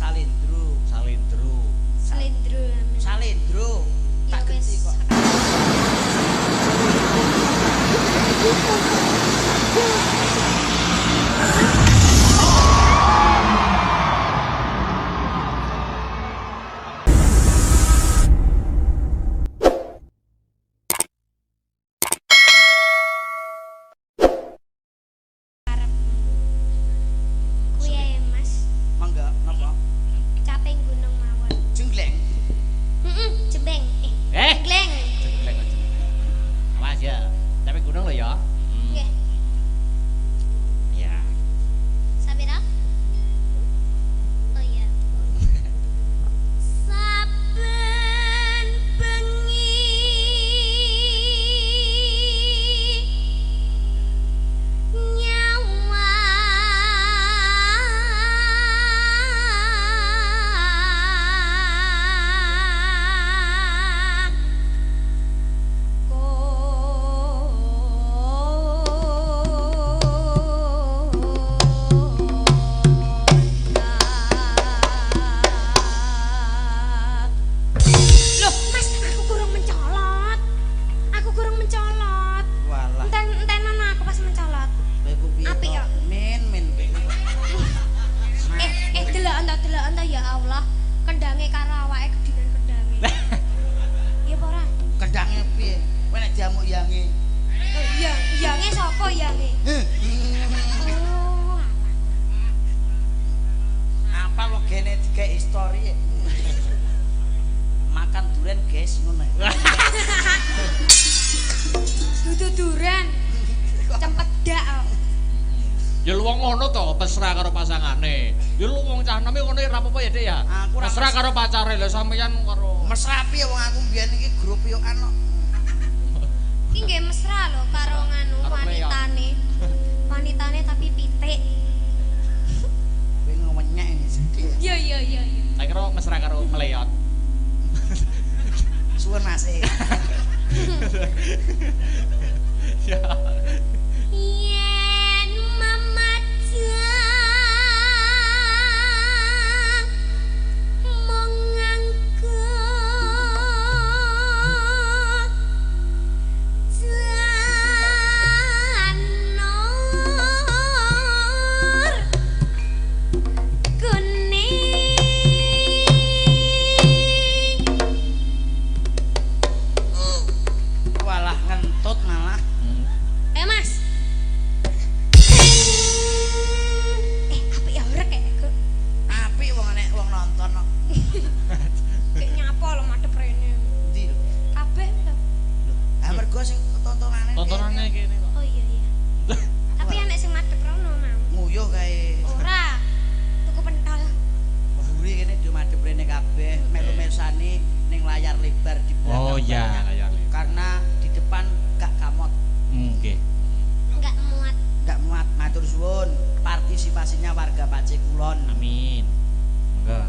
salendro. Salendro. Slendro. Salendro. Tak ganti kok. Kuwi ae Mas. Mangga napa? Caping gunung mawon. Jenggleng. Jembeng. Gleng. Jelek aja. Awas ya. Tapi gunung lo ya. Nggih. Ya. Sabira? Oh iya. Saben bengi nyawa Loh, Mas, aku kurang mencolot. Aku kurang mencolot. Walah. Entenan aku pas mencolot. Kowe ku piye? Apik ya? Men. Delok enta ya Allah. Kendange karo awake gedinan kendange. Iya apa ora? Kendange piye? Kowe nek jamuk yange. Yange sapa yange? Oh, Apa lo gene dikek story. Makan durian guys ngono. dudu duren. Cempedak. Ya lu wong ngono to, mesra karo pasangane. Ya lu wong cah eneme ngono ya ora apa-apa ya, Dik ya. Aku ora Mesra karo pacare lho sampeyan karo Mesra piye wong aku mbiyen iki grup yokan kok. Iki nggih mesra lho karo nganu Karo wanitane. Wanitane tapi pitik. Kowe ngewenyek ini sedih. Iya. tak kira mesra karo meleyot. Suwun Mas. Ya. Yen mamajang mong nganggo janur kuning Walah ngentut malah. Mas. Apik ya urek kek. Apik wong nek wong nonton kok. Kayak nyapa lho madhep rene. Ndi lho. Kabeh lho. Lho, ah mergo sing tontonane. Tontonane kene kok. Oh iya. Tapi anek sing madhep rono mau. Nguyuh kae. Ora. Tuku pentol. Mburi kene di madhep rene kabeh melu-mesani ning layar lebar di belakang. Oh iya, banyak. layar lebar. Karena di depan gak kamot, Nggih. Enggak muat. gak muat. Matur suwun partisipasinya warga Pacé Kulon. Amin. Monggo.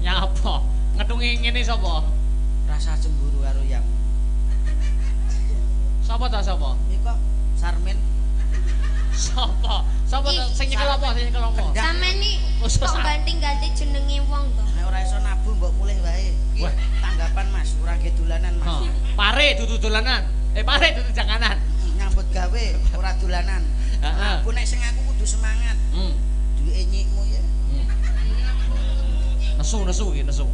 Nyapa? Ngetungi ngene sapa? Rasa cemburu karo yang Sapa ta sapa? iki kok Sarmin Sapa? Sapa ta sing nyekel apa? Sing nyekel apa? Sampeyan iki Khusus kok ganti-ganti jenenge wong to. nek ora iso nabuh mbok mulih wae. Iki Wah. tanggapan Mas, ora ge dolanan Mas. Hah. Pare dudu dolanan. Pare dudu janganan. Nyambut gawe ora dolanan. Heeh. Aku nek sing aku kudu semangat. Duwe nyikmu ya. Nesu iki, nesu.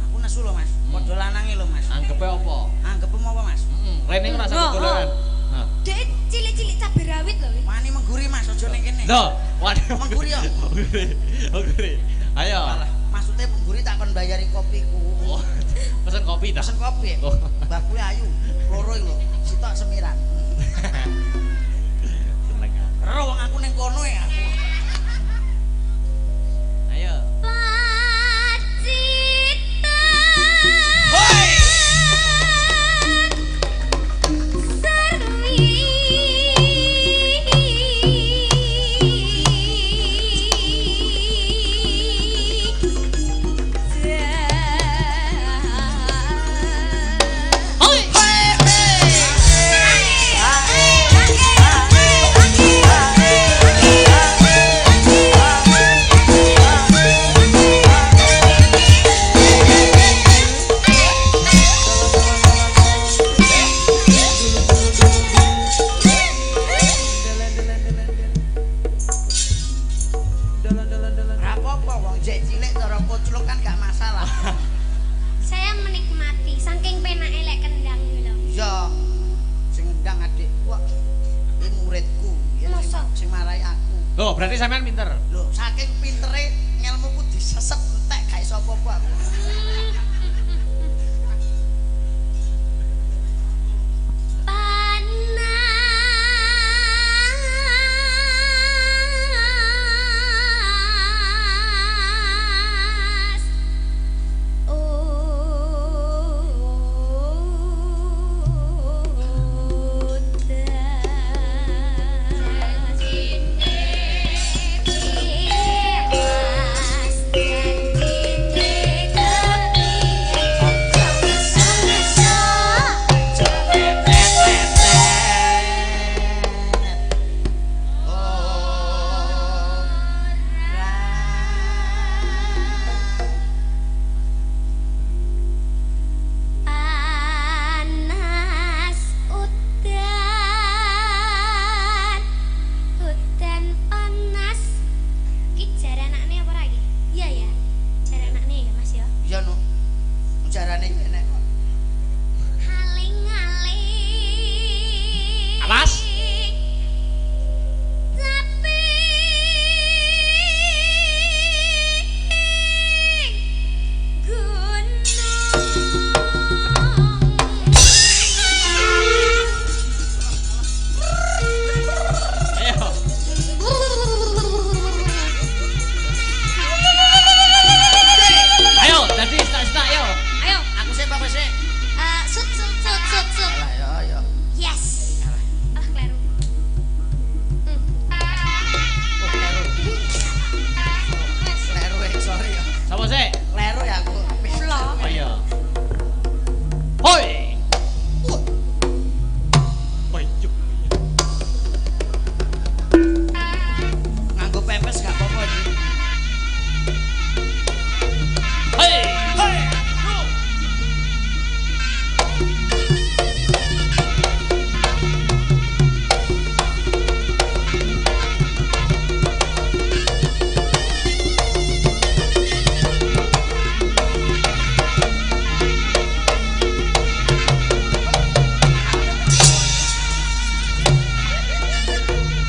Aku nesu lho Mas. Padha lanange lho Mas. Anggepe apa? Anggep apa Mas? Rene ora saged dolanan. Hah. Dek cilik-cilik cabai rawit lho. Wani mengguri Mas, aja ning kene. Lho, waduh Mengguri ya. Mengguri. Ayo. Walah. maksudnya pengguri tak kon bayari kopiku. Oh, pesen kopi ta? Pesen kopi. Oh. Bakule ayu, loro iki lho. Sitok semiran. Seneng. Ero wong aku ning kono ya aku. Ayo. Pacita. Hoi! Sarwi. Rapopo wong jek cilik cara kucluk kan gak masalah. Saya menikmati saking penake lek kendang iki lho. Iya. Sing ndang adikku kok. Iki muridku, ya Masa? sing marai aku. Loh, berarti sampean pinter. Lho, saking pintere ngelmuku disesep entek gak iso apa-apa aku. Panas. Panas udan. Udan panas. Ki jare anakne apa ora iki? Iya ya. Jare anakne ya, Mas ya. Iya no. Jarane iki enek kok. Aling-aling. Awas. Tapi Ayo. Ayo, tadi stak-stak yo. Ayo, Aku sih apa sih? sut. Alah ya ya. Yes. Ah, kleru. Oh, kleru. Kleru sorry ya. Sapa sih? Kleru ya aku. Flo. Ayo. Hoi. Bayuk. Nganggo pempes gak apa-apa iki. Hei. Hei.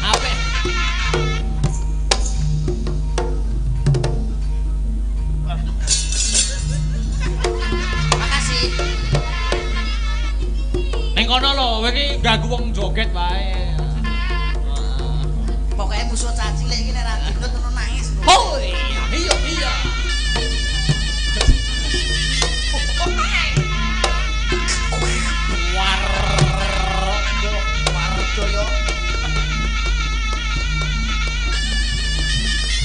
Ape? Makasih. Ning kono lho, kowe iki ganggu wong joget wae. Pokoknya musuh caci cilik iki nek ra gendut terus nangis. Hoi. Iya, iya. Warjo yo.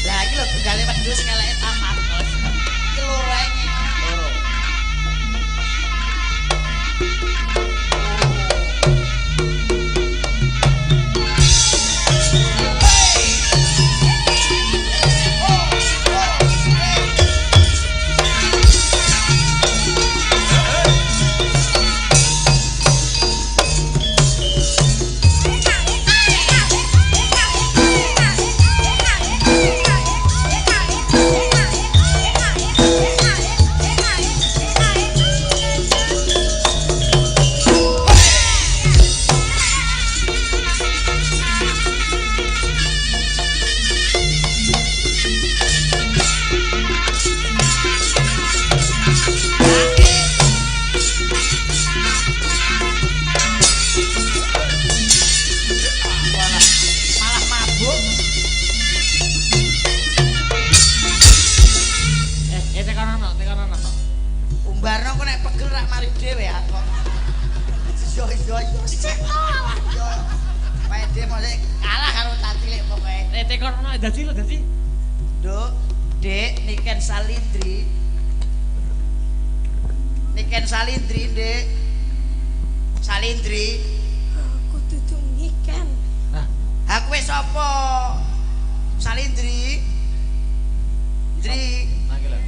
Lah iki lho tunggale wedhus keleke taman. Iki loro ae. Loro. dadi lho dadi. Nduk, Dik, niken Salindri. Niken Salindri, Dik. Salindri. Aku duduk niken. Nah, Aku wis sapa? Salindri. Dri. nah iki lho.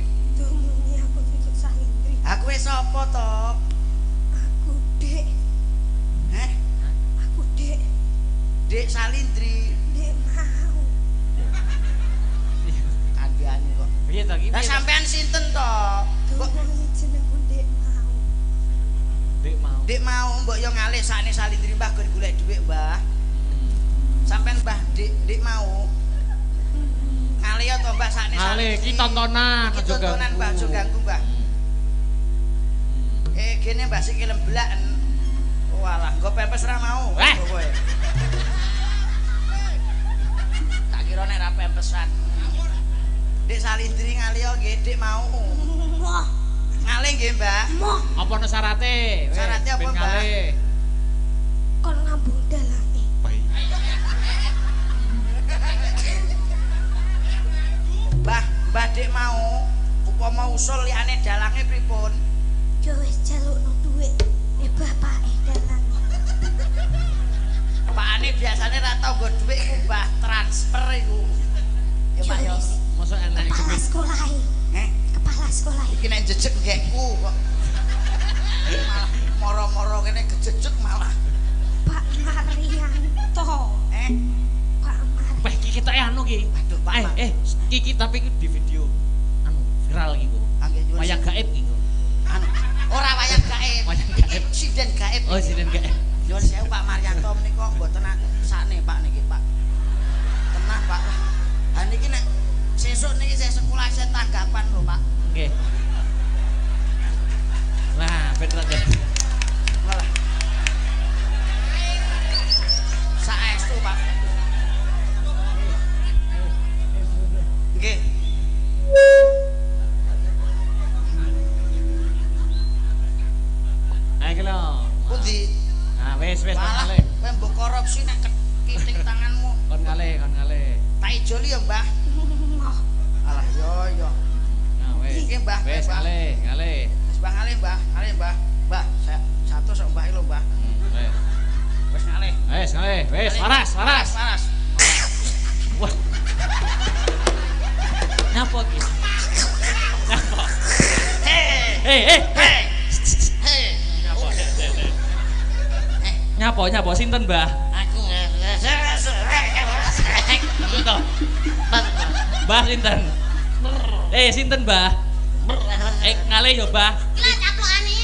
Dumuni aku duduk Salindri. Aku wis sapa to? Aku Dek. Heh? Aku Dek. Dik Salindri. Dek mau. Kandhane kok. Piye to iki? Lah sampean sinten to? Kok Dumuni jenengku Dek mau. Dik mau. Dik mau mbok yo ngalih sakne Salindri Mbah gur golek dhuwit, Mbah. Sampean Mbah Dik mau. Ngalih to Mbah sakne Ale iki tontonan Iki aja tontonan Mbah aja ganggu, Mbah. Gene Mbah sikil lemblaken. Walah, nggo pepes ra mau. Kowe. Tak kira nek ra pepesan. Dik Salindri ngalih nggih, Dik mau. Wah, Ngalih nggih, Mbah. moh Apa no syarate? Syaratnya apa, Mbak? kon ngambung dalange. Mbah Dik mau upama usul liyane dalange pripun? Yo wis jalukno dhuwit. Bapake dalange. Pakane biasane ra tau nggo dhuwit iku Mbah transfer iku. Ya Pak ya. Wis. Mosok enak Kepala iki. sekolahe. Heh, Kepala sekolahe. iki nek jejeg gekku kok. Malah moro-moro kene kejejeg malah. Pak Marianto. Pak Marianto. Wah, iki kita anu ki. Waduh, Pak. Kiki tapi iki di video anu viral iki kok. Angge nyuwun. Wayang gaib iki kok. Anu, ora wayang gaib. Wayang gaib. Insiden gaib. Oh, sinen gaib. Nyuwun sewu Pak Marianto menika mboten sakne Pak niki, Pak. Tenang, Pak. Ha niki nek sesuk niki saya sekolah saya tanggapan lho, Pak. Nggih. Nah, bener aja. Walah. Saestu, Pak. Nggih. Ayo iki lho. Pundi? Nah, wis kon Walah, ngalih. kowe mbok korupsi nek kepiting tanganmu. Kon ngalih. Tak ijoli ya, Mbah. Moh. Alah, yo. Nah, wis. Iki, Mbah, Wis Mbah. ngalih. Wis Mbah ngalih, Mbah. Ngalih, Mbah. Mbah, saya satu sok Mbah iki lho, Mbah. Wis. Wis ngalih. Wis ngalih. Wis waras. Waras. Wah. Nyapa iki? Nyapa? Hei. Hei. Nyapa? Nyapa sinten, Mbah? Aku Mbah sinten? Sinten, Mbah? Ngalih yo, Mbah. Lah caplokane.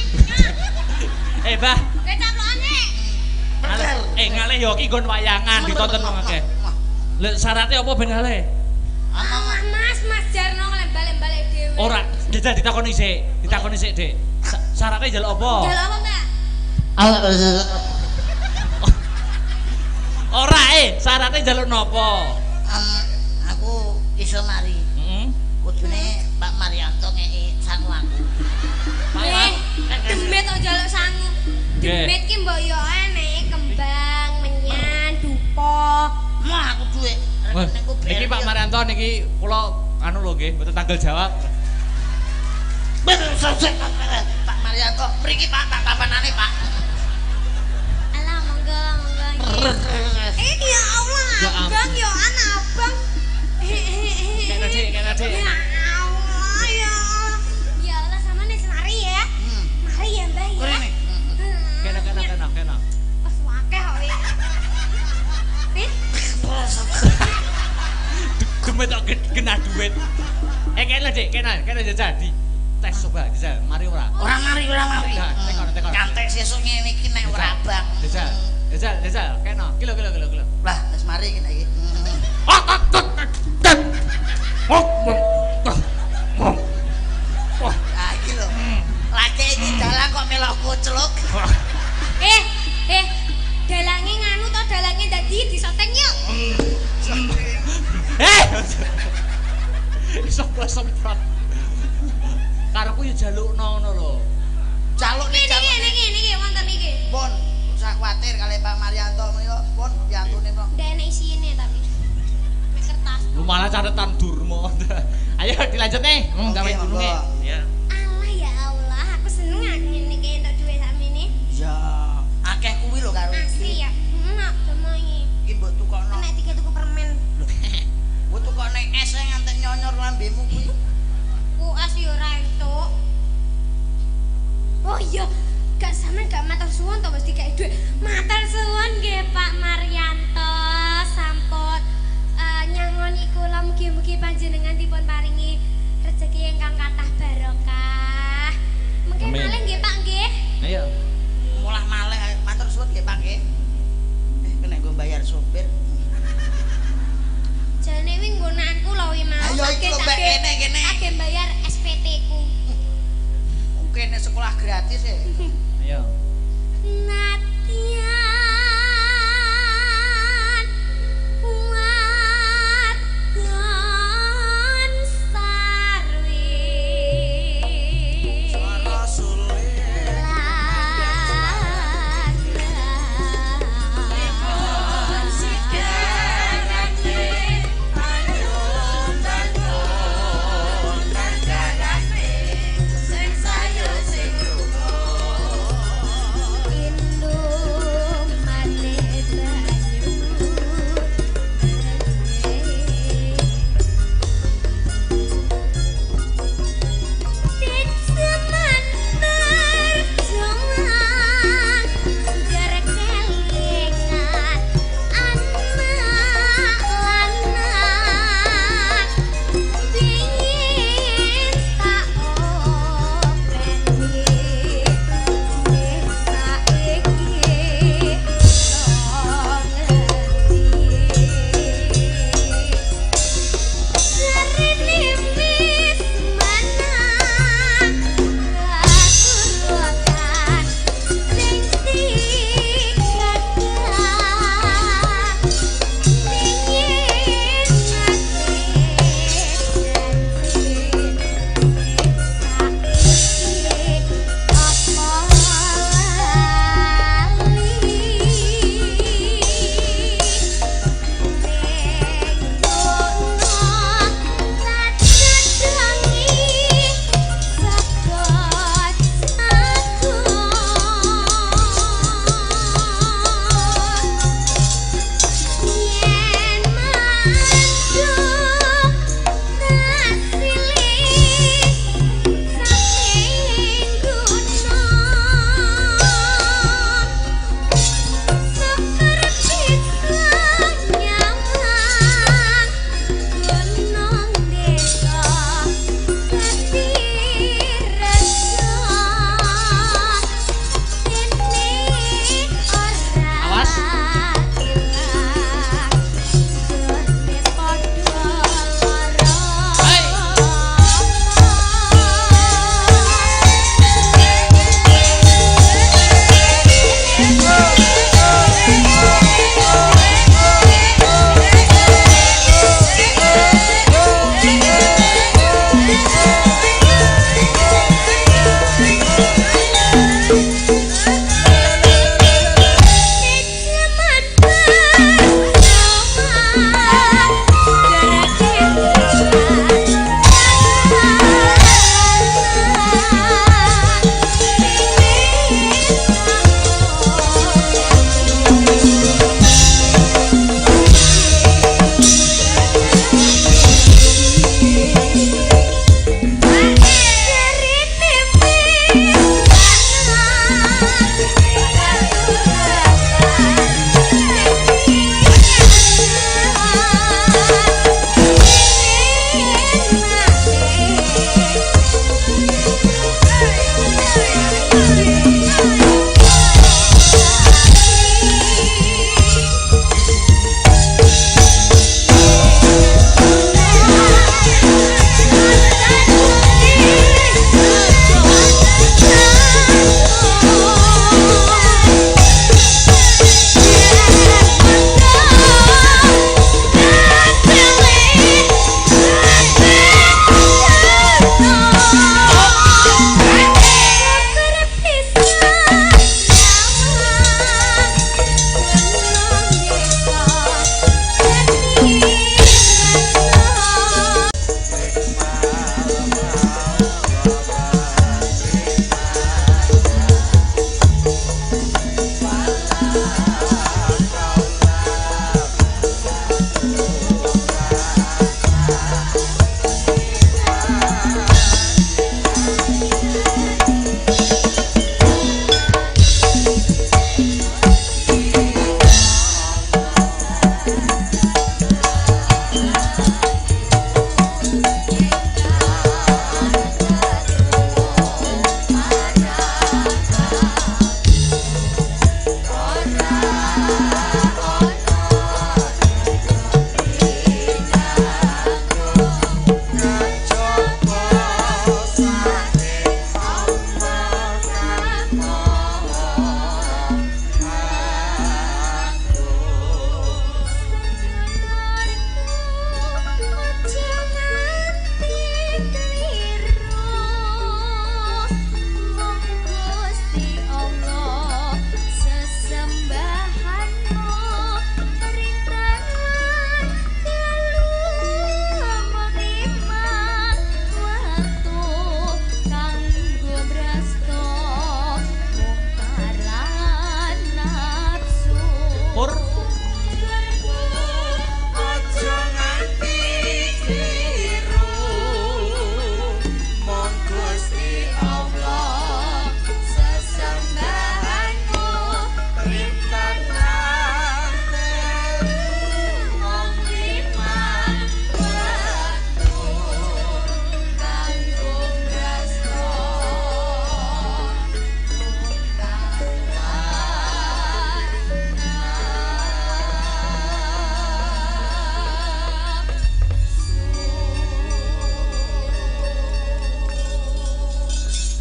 Mbah. Kowe caplokane. Ngalih yo iki nggon wayangan ditonton wong akeh. Lek syaratnya apa ben ngalih? Mas Jarno nglembal-lembale dhewe. Ora, jajal ditakoni sik, Dik. Syaratnya njaluk apa? Jaluk apa, Mbak? Ora, syaratnya njaluk napa? Aku iso mari. Heeh. Kudune Pak Marianto ngeki sangu aku. Demit kok jaluk sangu. Demit ki mbok yo enek kembang, menyan, dupa. Mah aku duwe. Wah, niki Pak Marianto niki kula anu lho nggih, mboten tanggal jawab. Pak Marianto, mriki Pak tak kapanane, Pak. Alah monggo. Ya Allah, Ya ampun. abang yo ana abang. Kena, Dik. Ya Allah, ya Allah. Ya Allah, sama nih senari ya. Mari ya, Mbah ya. Kurene. Kena. Pas wakeh kok ya. Pit. Demit kok kena duit. Kena Dik, kena jajal di tes coba jajal, mari ora? Ora mari. Nah, tekon. Nyantek sesuk ngene iki nek ora abang. Jajal, kena. Kilo. Lah, wis mari iki nek iki. Ah, iki lho. Laki iki dalang kok melok kucluk. Dalange nganu to dalange dadi disoteng yuk. Semprot. Karepku yo jalukno ngono lho. Jaluk nih jaluk. Niki wonten niki. Pun, usah kuwatir kali Pak Marianto menika pun piantune kok. Ndak enek isine tapi. Mek tas. Lu malah catatan Durmo. Ayo dilanjut nih. Gawe Oke, dulu monggo. nih. Ya. Allah ya Allah, aku seneng ngene iki entuk duit sakmene. Ya, akeh kuwi lho karo Asli iki. ya. Enak demoy. Iki mbok tukokno. Nek tiga tuku permen. Mbok tukokne es ngantek nyonyor lambemu kuwi. Kuas yo ora entuk. Oh iya, gak sampean gak matur suwun to mesti kayak duit. Matur suwun nggih Pak Maryanto, sampun nyangoni kula mugi-mugi panjenengan dipun paringi rezeki ingkang kathah barokah. Mengke Amin. malih nggih Pak nggih. Ayo. Mulah malih ayo. Matur suwun nggih Pak nggih. Kena nggo bayar sopir. Jane wi nggonanku lho wi mau. Ayo iki lho Mbak kene. Age bayar SPT ku. Kene sekolah gratis ya. Ayo. Natian wadon sarwi Suara sulit. Induk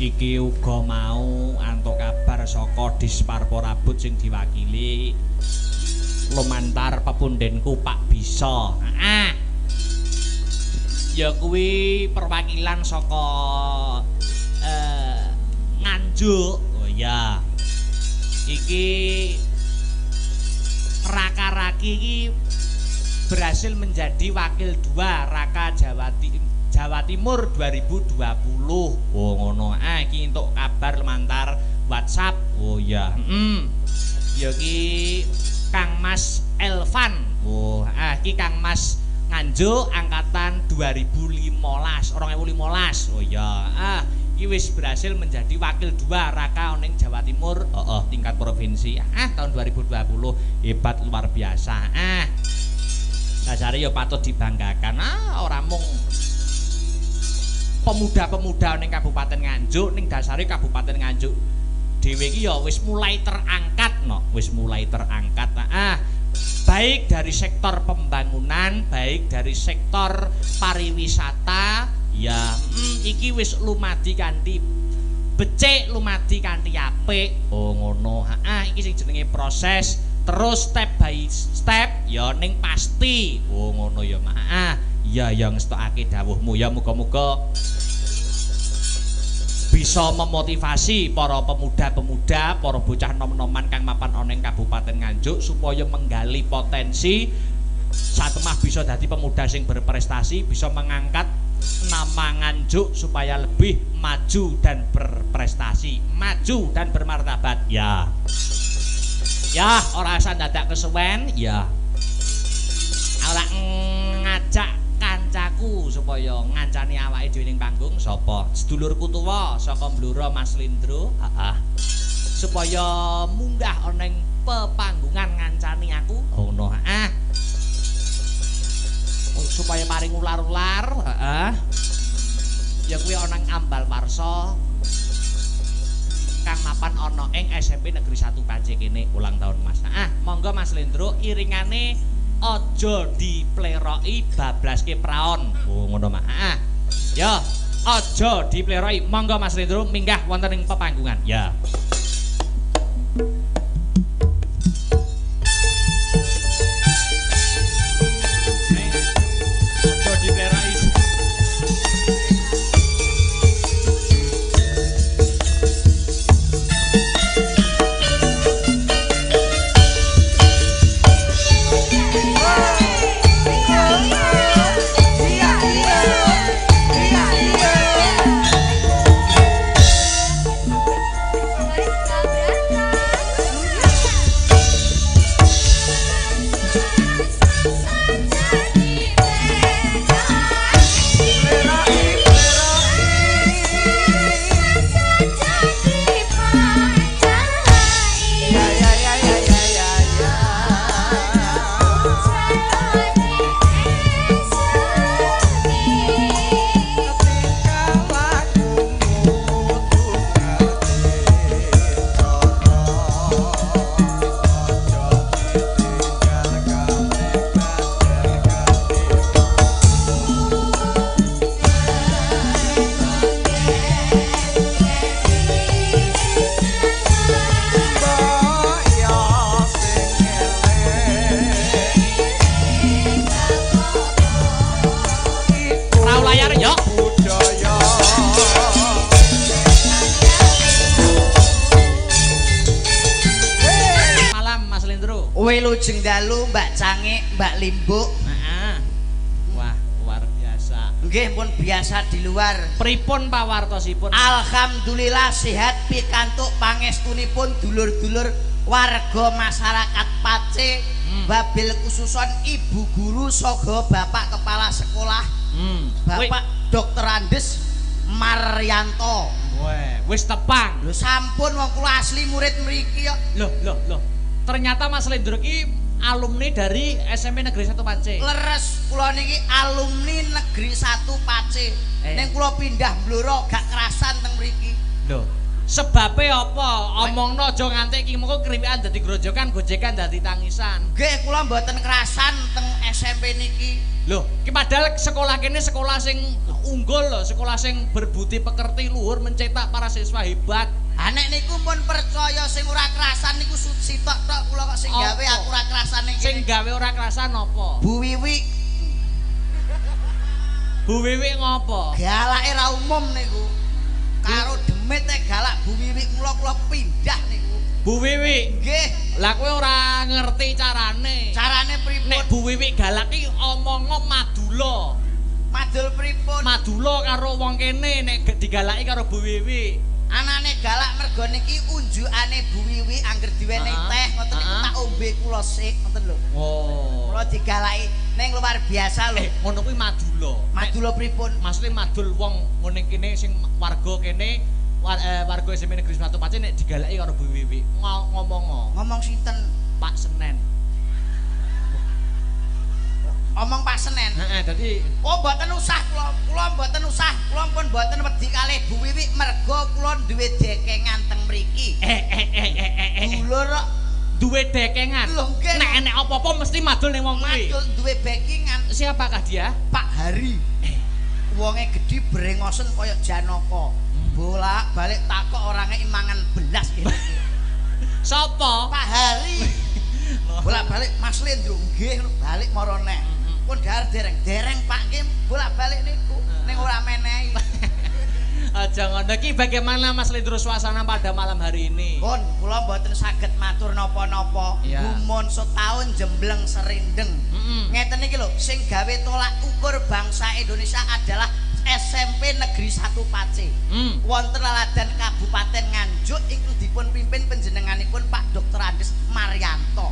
iki uga mau antuk kabar saka Disparpo Rabut sing diwakili lumantar pepundhenku Pak Bisa. Heeh. Ya kuwi perwakilan saka Nganjuk. Oh ya. Iki Raka-Raki iki berhasil menjadi wakil 2 Raka Jawa Timur 2020. Oh ngono. Iki entuk kabar lumantar WhatsApp. Oh ya. Ya ki Kang Mas Elvan. Oh, iki Kang Mas Nganjuk angkatan 2015. Oh ya. Iki wis berhasil menjadi wakil 2 Raka ning Jawa Timur, tingkat provinsi. Tahun 2020 hebat luar biasa. Dasare ya patut dibanggakan. Ora mung pemuda-pemuda ning Kabupaten Nganjuk, ning dasare Kabupaten Nganjuk dhewe iki ya wis mulai terangkat baik dari sektor pembangunan, baik dari sektor pariwisata ya iki wis lumadi kanthi becik, lumadi kanthi apik. Oh ngono. Iki sing jenenge proses terus step by step ya ning pasti. Oh ngono ya iya yang ngetokake dawuhmu ya muga-muga bisa memotivasi para pemuda-pemuda, para bocah nom-noman kang mapan ana ing Kabupaten Nganjuk supaya menggali potensi satemah bisa dadi pemuda sing berprestasi, bisa mengangkat nama Nganjuk supaya lebih maju dan berprestasi, maju dan bermartabat. Ya. Ya, ora usah dadak kesuwen, ya. Ora ngajak kancaku supaya ngancani awake dhewe ning panggung sapa? Sedulurku tuwa saka Blora Mas Lindro, supaya munggah ana ning pepanggungan ngancani aku. Ngono, supaya maring ular-ular, ya kuwi ana ing Ambal Warsa kang mapan ana ing SMP Negeri 1 Pace kene ulang tahun Mas. Monggo Mas Lindro iringane aja dipleroki bablaske praon. Oh ngono mak. Ya, aja dipleroki. Monggo Mas Lindro minggah wonten ing pepanggungan. Ya. Aja dipleroki. Wilujeng dalu Mbak Cangik, Mbak Limbuk. Wah, luar biasa. Nggih pun biasa di luar. Pripun pawartosipun? Alhamdulillah sehat pikantuk pangestunipun dulur-dulur warga masyarakat Pace, wabil khususon ibu guru saha bapak kepala sekolah. Bapak Dr. Andes Maryanto. Wis tepang. Lho sampun wong kula asli murid mriki kok. Loh. Ternyata Mas Lindro iki alumni dari SMP Negeri 1 Pace. Leres, kula niki alumni Negeri 1 Pace. Ning kula pindah Blora gak kerasan teng mriki. Lho, Sebabe apa? Omongno aja nganti iki mengko kriwikan dadi grojokan, gojekan dadi tangisan. Nggih, kula mboten kerasan teng SMP niki. Lho, iki padahal sekolah kene sekolah sing unggul lho, sekolah sing berbudi pekerti luhur mencetak para siswa hebat. Nek niku pun percaya sing ora kerasan niku sitok tok kula kok sing gawe aku ora kerasan niki. Sing gawe ora kerasan apa? Bu Wiwi. Bu Wiwi ngopo? Galake ra umum niku. Karo demit galak Bu Wiwi kula pindah niku. Bu Wiwi. Nggih. Lah kowe ora ngerti carane. Carane pripun? Nek Bu Wiwi galak iki omongo madula. Madul pripun? Madula karo wong kene nek digalaki karo Bu Wiwi. Anane galak mergo niki unjukane Bu Wiwi angger diwenehi teh ngoten niku tak ombe kula sik ngoten lho. Oh. Kula digalaki ning luar biasa lho. Ngono kuwi madula. Madula pripun? Maksudnya madul wong ngene kene sing warga kene warga SMP Negeri Satu Pace nek digalaki karo Bu Wiwi ngomong. Ngomong sinten? Pak Senen. Omong Pak Senen. Heeh, dadi mboten usah kula mboten usah. Kula pun mboten wedi kalih Bu Wiwi mergo kula duwe dekengan teng mriki. Dulur kok duwe dekengan. Lho, nggih. Nek enek apa-apa mesti madul ning wong kuwi. madul duwe backingan. Siapakah dia? Pak Hari. Wonge gedhi brengosen kaya Janaka. Bolak-balik takok orange imangan belas iki. Sapa? Pak Hari. Bolak-balik Mas Lendro nggih balik mara nek. Pun dar dereng Pak Kim bolak-balik niku ning ora menehi. Aja ngono iki bagaimana Mas Lendro suasana pada malam hari ini? Pun kula mboten saged matur napa-napa. Iya. Gumun setahun jembleng serindeng. Ngeten iki lho, sing gawe tolak ukur bangsa Indonesia adalah SMP Negeri 1 Pace. Wonten Laladan Kabupaten Nganjuk ingkang dipun pimpin panjenenganipun Pak Dr. Andes Maryanto.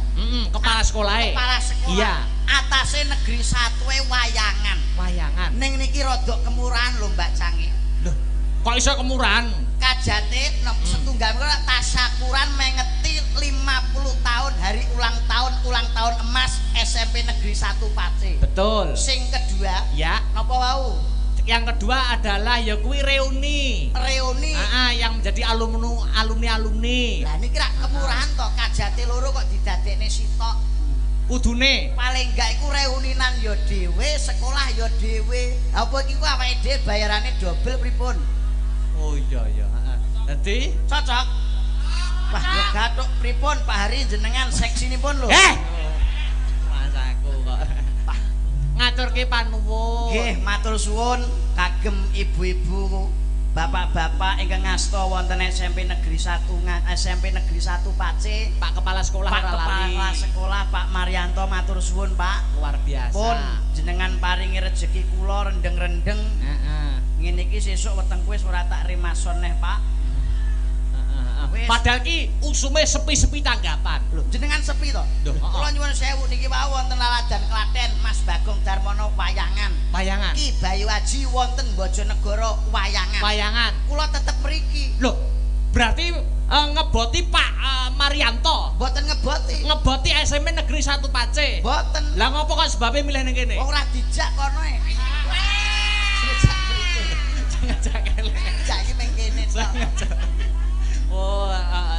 Kepala sekolahe. Kepala sekolah. Iya. Atase Negeri 1 wayangan. Wayangan. Ning niki rada kemurahan lho Mbak Cangi. Loh, kok iso kemurahan? Kajate setunggal kula tasyakuran mengeti 50 tahun hari ulang tahun emas SMP Negeri 1 Pace. Betul. Sing kedua, Ya. napa wau? Yang kedua adalah ya kuwi reuni. Reuni. Yang menjadi alumni. Lah niki rak kemurahan to, kajate loro kok didadekne sitok. Kudune Paling enggak iku reuninan ya dhewe, sekolah ya dhewe. Apa iki ku awake dhewe bayarane dobel pripun? Oh iya, heeh. Dadi Cocok. Wah, yo gathuk pripun Pak Hari jenengan seksinipun lho. Masaku kok. Ngaturke panuwun. Nggih, matur suwun kagem ibu-ibu, bapak-bapak ingkang ngasta wonten SMP Negeri 1 SMP Negeri 1 Pace. Pak Kepala Sekolah Pak ora lali. Kepala Sekolah Pak Maryanto matur suwun Pak. Luar biasa. Pun jenengan paringi rejeki kula rendeng-rendeng. Heeh. Ngene iki sesuk wetengku wis ora tak rimason neh Pak. Wis. Padahal ki usume sepi-sepi tanggapan. Lho, jenengan sepi to? Lho, Kula nyuwun sewu niki wau wonten Laladan Klaten Mas Bagong Darmono wayangan. Wayangan. Ki Bayu Aji wonten Bojonegoro wayangan. Wayangan. Kula tetep mriki. Loh, berarti ngeboti Pak Maryanto. Mboten ngeboti. Ngeboti SMP Negeri 1 Pace. Mboten. Lah ngopo kok sebabnya milih ning kene? Wong ora dijak kono e. Ngejak kene. Dijak iki meng kene tok. Oh,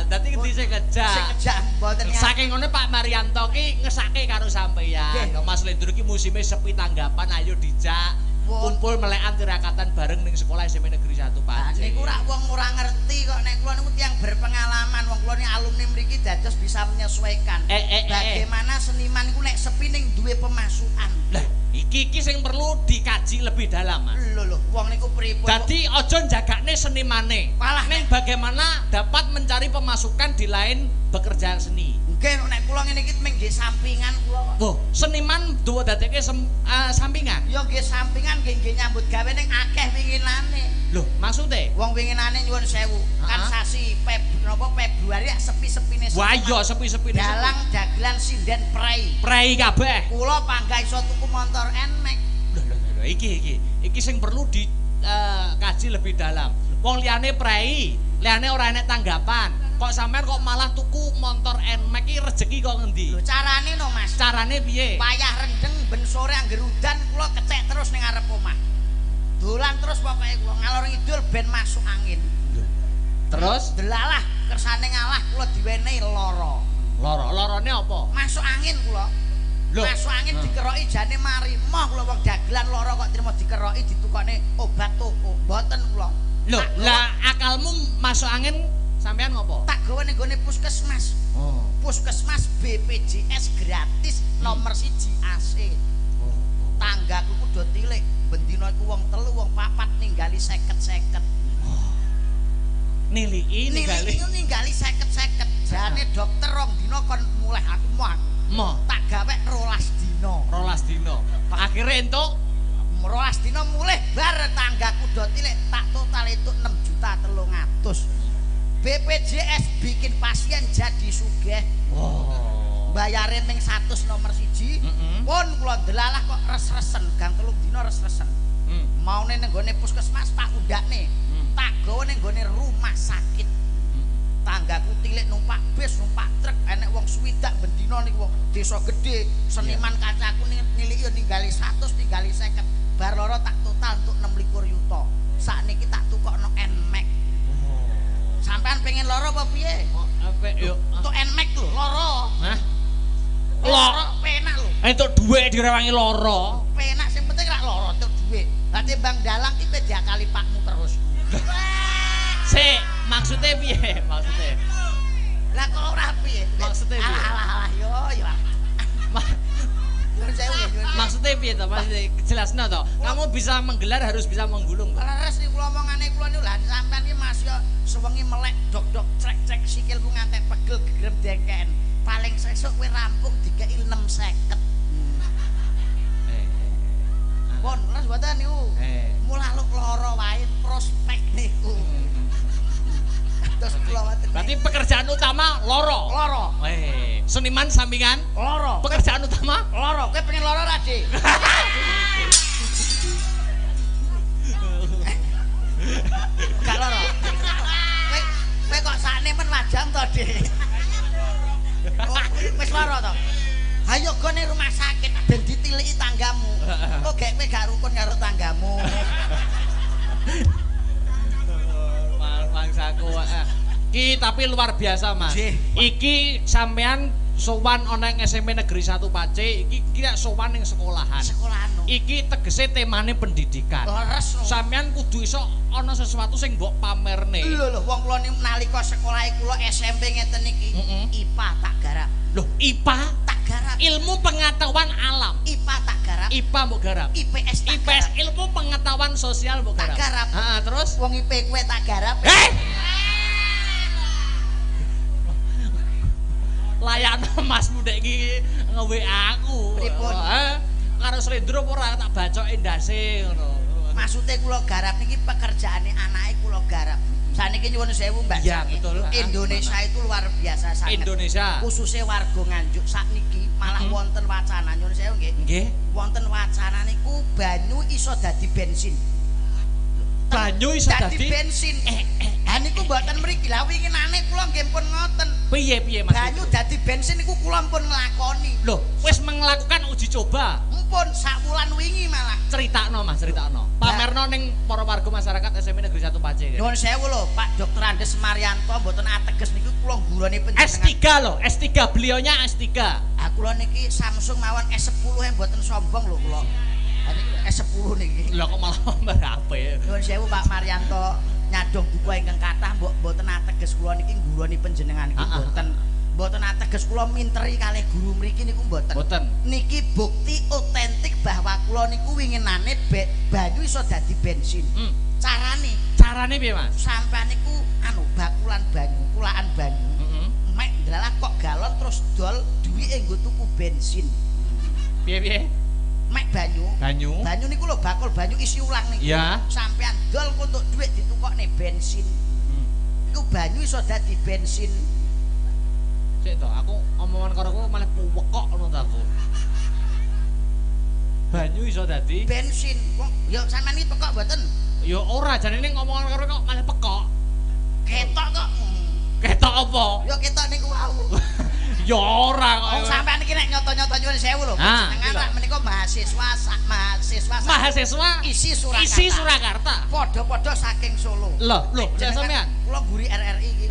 dadi ngendi sing ngejak? Sing ngejak mboten ya. Saking ngono Pak Maryanto ki ngesake karo sampeyan. Nggih. Mas Lendro ki musime sepi tanggapan, ayo dijak kumpul melekan tirakatan bareng ning sekolah SMP Negeri 1 Nah, Pace. niku rak wong ora ngerti kok nek kula niku tiyang berpengalaman, wong kula ni alumni mriki dados bisa menyesuaikan. Bagaimana seniman iku nek sepi ning duwe pemasukan. Lah, iki sing perlu dikaji lebih dalam, Mas. Lho, wong niku pripun? Dadi aja jagakne senimane. Malah ning bagaimana dapat mencari pemasukan di lain pekerjaan seni. nggih nek kula ngene iki mung nggih sampingan kula kok. Wah, seniman duwe dadekke sampingan. Ya nggih sampingan nggih nyambut gawe ning akeh winginane. Loh, maksude? Wong winginane nyuwun sewu. Kan sasi Februari sepi-sepine. Wah, iya sepi-sepine. Dalang dagelan sinden prei. Prei kabeh. Kula panggah iso tuku motor Nmax. Loh, iki sing perlu dikaji lebih dalam. Wong liyane prei, liyane ora enek tanggapan. Kok sampean kok malah tuku motor Nmax iki rezeki kok ngendi? Lho carane no Mas. Carane piye? Wayah rendeng ben sore angger udan kula kecek terus ning arep omah. Dolan terus pokoke kula ngalor ngidul ben masuk angin. Terus delalah kersane ngalah kula diwenehi lara. Lorone apa? Masuk angin kula. Lho, masuk angin dikeroki jane mari moh kula wong dagelan lara kok trimo dikeroki ditukokne obat toko. Mboten kula. Lho, lah akalmu masuk angin sampean ngopo? Tak gawe ning gone puskesmas. Oh. Puskesmas BPJS gratis nomor 1 AC. Tanggaku kudu tilik, bendina iku wong 3 wong 4 ninggali 50-50. Niliki ninggali 50-50. Jane dokter rong dina kon mulih aku Mo tak gawe 12 dina. 12 dina. Akhire entuk 12 dina mulih bar tanggaku do tilik tak total itu 6.300.000. BPJS bikin pasien jadi sugih. Bayarin ning 100 nomor 1. Pun kula delalah kok res-resen gang 3 dina res-resen. Maune ning gone puskesmas tak undakne. Tak gawe ning gone rumah sakit. Tanggaku tilik numpak bis, numpak truk, enek wong swidak bendina niku wong desa gedhe, seniman kacaku niliki yo ninggali 100, ninggali 50. Bar loro tak total untuk 26 yuta. Sakniki tak tukokno Nmax. Sampean pengen loro apa piye? Apik yo. Untuk Nmax lho, loro. Hah? Loro penak lho. Entuk dhuwit direwangi loro. Penak sing penting lak loro entuk dhuwit. Lah timbang dalang iki diakali pakmu terus. Sik, maksudnya piye? Maksudnya. Lah kok ora piye? Maksudnya piye? Alah yo. Maksudnya piye to? Maksudnya jelasno to. Kamu bisa menggelar harus bisa menggulung. Leres iki kula omongane kula niku lha sampean iki Mas yo sewengi melek dok-dok trek-trek sikilmu ngantek pegel gegrem dengken. Paling sesuk kowe rampung dikeki 650. Pun, leres mboten niku. Mulaluk lara wae prospek niku. Terus kula waten. Berarti pekerjaan utama loro. Loro. Seniman sampingan Loro. Pekerjaan utama loro. Kowe pengen loro ra, Dik? Gak loro. Kowe kok sakne men wajam to, Dik? Wis loro to. Ayo gone rumah sakit ben ditiliki tanggamu. Kok gek kowe gak rukun karo tanggamu. Mangsaku. Ki tapi luar biasa, Mas. Iki sampean sowan ana ing SMP Negeri 1 Pace, iki kira sowan ning sekolahan. Sekolahan. Iki tegese temane pendidikan. Leres. Sampean kudu iso ana sesuatu sing mbok pamerne. Lho, wong kula niku nalika sekolahe kula SMP ngeten iki, IPA tak garap. Loh, IPA tak garap. Ilmu pengetahuan alam. IPA tak garap. IPA mbok garap. IPS tak IPS garap. ilmu pengetahuan sosial mbok garap. Tak garap. Heeh, terus wong IP kowe tak garap. Layakno Mas Mudek iki nge-WA aku. Pripun? Karo Slendro ora tak bacoki ndase ngono. Maksude kula garap niki pekerjaane anake kula garap. Saniki nyuwun sewu Mbak. Iya, betul. Indonesia itu luar biasa sangat. Indonesia. Khususnya warga Nganjuk sakniki malah wonten wacana nyuwun sewu nggih. Nggih. Wonten wacana niku banyu iso dadi bensin. Banyu iso dadi bensin. Ha niku mboten mriki. Lah winginane kula nggih pun ngoten. Piye Mas? Banyu dadi bensin niku kula pun nglakoni. Loh, wis melakukan uji coba. Mumpun sak wulan wingi malah. Critakno Mas, critakno. Pamerno ning para warga masyarakat SMP Negeri 1 Pace. Nuwun sewu lho, Pak Dr. Andes Maryanto mboten ateges niku kula ngguroni panjenengan. S3 lho, S3 beliaunya S3. Ah kula niki Samsung mawon S10 mboten sombong lho kula. S10 niki. Lah kok malah berapa ya? Nuwun sewu Pak Maryanto nyadong buku ingkang kathah mboten ateges kula niki ngguroni panjenengan iki mboten ateges kula minteri kalih guru mriki niku mboten. Mboten. Niki bukti otentik bahwa kula niku winginane banyu iso dadi bensin. Carane piye Mas? Sampeyan niku bakulan banyu, kulaan banyu. Mek ndalah kok galon terus dol duwike nggo tuku bensin. Piye? Mek banyu. Banyu niku lho bakul banyu isi ulang niku. Iya. Sampeyan dol untuk dhuwit ditukokne bensin. Iku banyu iso dadi bensin. Sik to, aku omongan karo kowe malah wekok ngono ta aku. Banyu iso dadi bensin. Wong ya sampeyan iki pekok mboten? Ya ora, janene ngomongan karo kok malah pekok. Ketok kok. Ketok apa? Ya ketok niku wau. Ya ora kok. Wong sampean iki nek nyoto-nyoto nyuwun sewu lho. Jenengan menika mahasiswa isi Surakarta. Isi Surakarta. Padha-padha saking Solo. Lho, sampean. Kula guri RRI iki.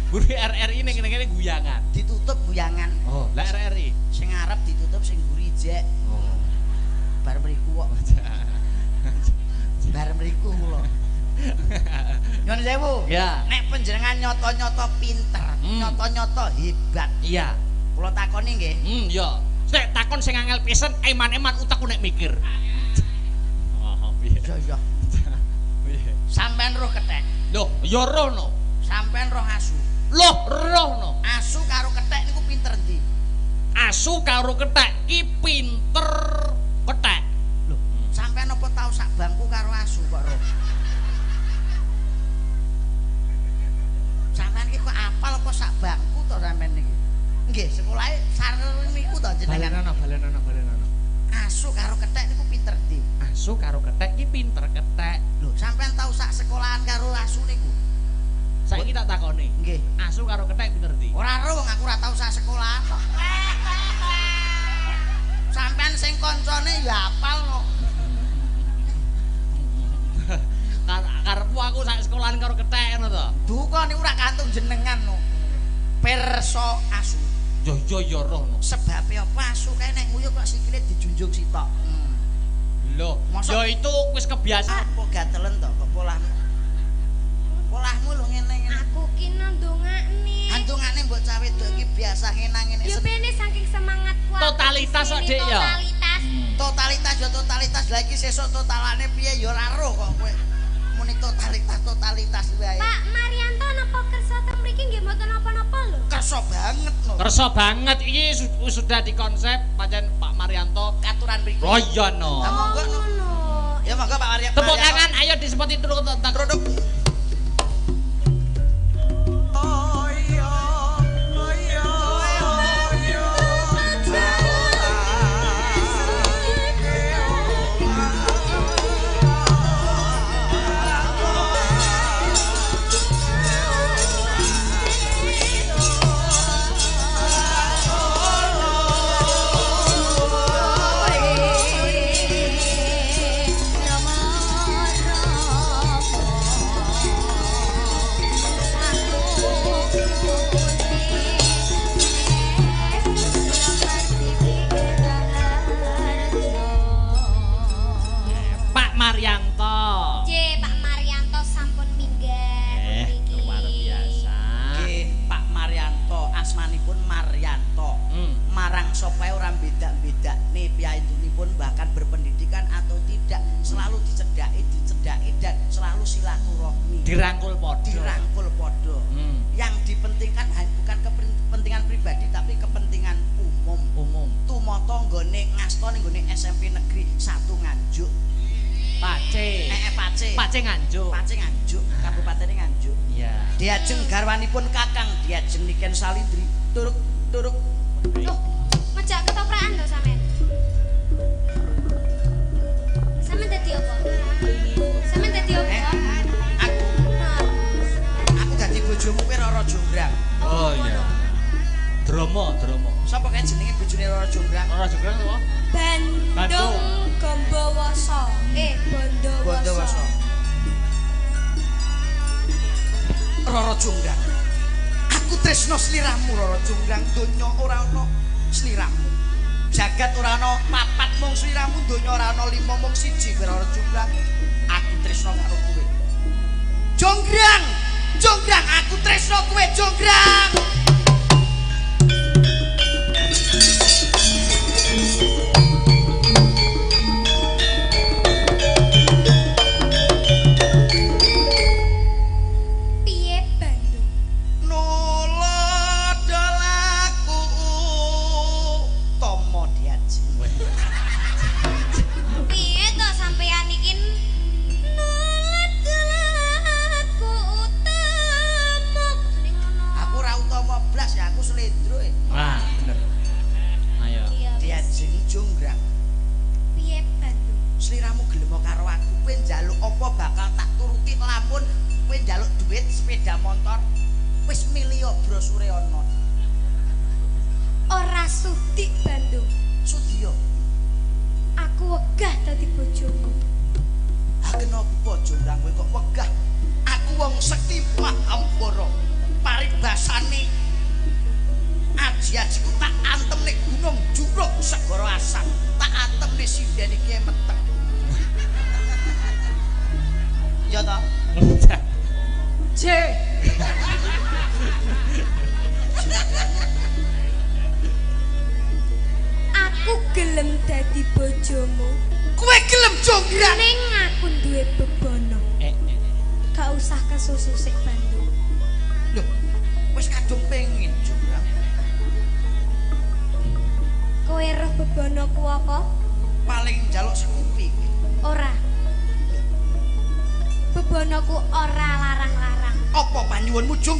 Guri RRI ning kene guyangan. Ditutup guyangan. Oh, lah RRI. Sing ngarep ditutup sing guri jek. Oh. Bar mriku kok. Bar mriku kula. Nyuwun sewu. Ya. Nek panjenengan nyoto-nyoto pinter, nyoto-nyoto hebat. Iya. Kula takoni nggih. Ya. Nek takon sing angel pisen, eman-eman utekku nek mikir. Oh, piye? Iya. Piye? Sampean roh kethek. Loh, ya roh no. Sampean roh asu. Loh, roh no. Asu karo kethek niku pinter ndi? Asu karo kethek ki pinter kethek. Lho, sampean apa tau sak bangku karo asu kok roh? Sampean iki kok apal apa sak bangku to sampean niki? Nggih, sekolahe sareng niku to jenengan. Balenana. Asu karo kethek niku pinter ndi? Asu karo kethek ki pinter kethek. Lho, sampean tau sak sekolahan karo asu niku? Saiki tak takoni. Nggih. Asu karo kethek pinter ndi? Ora roh, aku ora tau sak sekolahan kok. Sampean sing kancane ya apal kok. Karepmu aku sak sekolahan karo kethek ngono to. Duka niku ora kantung jenengan no. Pirsa asu. Ya roh no. Sebabe apa asu kae nek nguyuh kok sikile dijunjung sitok. Lho, ya itu wis kebiasaan. Apa gatelen to kok polahmu? Polahmu lho ngene. Aku ki ndongakne. Andungane mbok cawe wedok iki biasa ngenang-ngene. Ya bene saking semangatku. Totalitas kok, Dik ya. Totalitas. Totalitas lah iki sesuk totalane piye ya ora roh kok kowe. Muni totalitas wae. Pak Marianto napa kersa teng mriki nggih mboten napa-napa lho. Kersa banget no. Kersa banget iki sudah dikonsep pancen Pak Marianto Aturan mriki. Oh iya no. Monggo no. Ya monggo Pak Marianto. Tepuk tangan ayo disepoti dulu tentang produk. dirangkul podo. Yang dipentingkan bukan kepentingan pribadi tapi kepentingan umum. Tumata nggone ngasta ning nggone SMP Negeri 1 Nganjuk. Pace Nganjuk, Kabupaten Nganjuk. Iya. Diajeng garwanipun Kakang Diajeng Niken Salindri. Turuk. Loh, ngejak ketoprakan to sampean. Sampeyan dadi apa? Aku dadi bojomu kowe Roro Jonggrang. Oh iya. Drama. Sapa kae jenenge bojone Roro Jonggrang? Roro Jonggrang apa? Bandung Gombowoso. Bondowoso. Roro Jonggrang. Aku tresno sliramu Roro Jonggrang, donya ora ana sliramu. Jagat ora ana papat mung sliramu, donya ora ana 5 mung 1 kowe Roro Jonggrang. Aku tresno karo kowe. Jonggrang, aku tresno kowe Jonggrang. ora sudi Bandung. Sudi yo. Aku wegah dadi bojomu. Ah kenapa Jombrang kowe kok wegah? Aku wong sekti Mahampara. Paribasane aji-ajiku tak antem ning gunung Juruk Segara Asam. Tak antem ning sindene iki meteng. Ya ta? C. Aku gelem dadi bojomu. Kowe gelem Jombrang? Ning aku duwe bebono. Gak usah kesusu sik Bandung. Loh, wis kadung pengin Jombrang. Kowe roh bebonoku apa? Paling njaluk sekupi. Ora. Bebonoku ora larang-larang. Apa panyuwunmu Jombrang?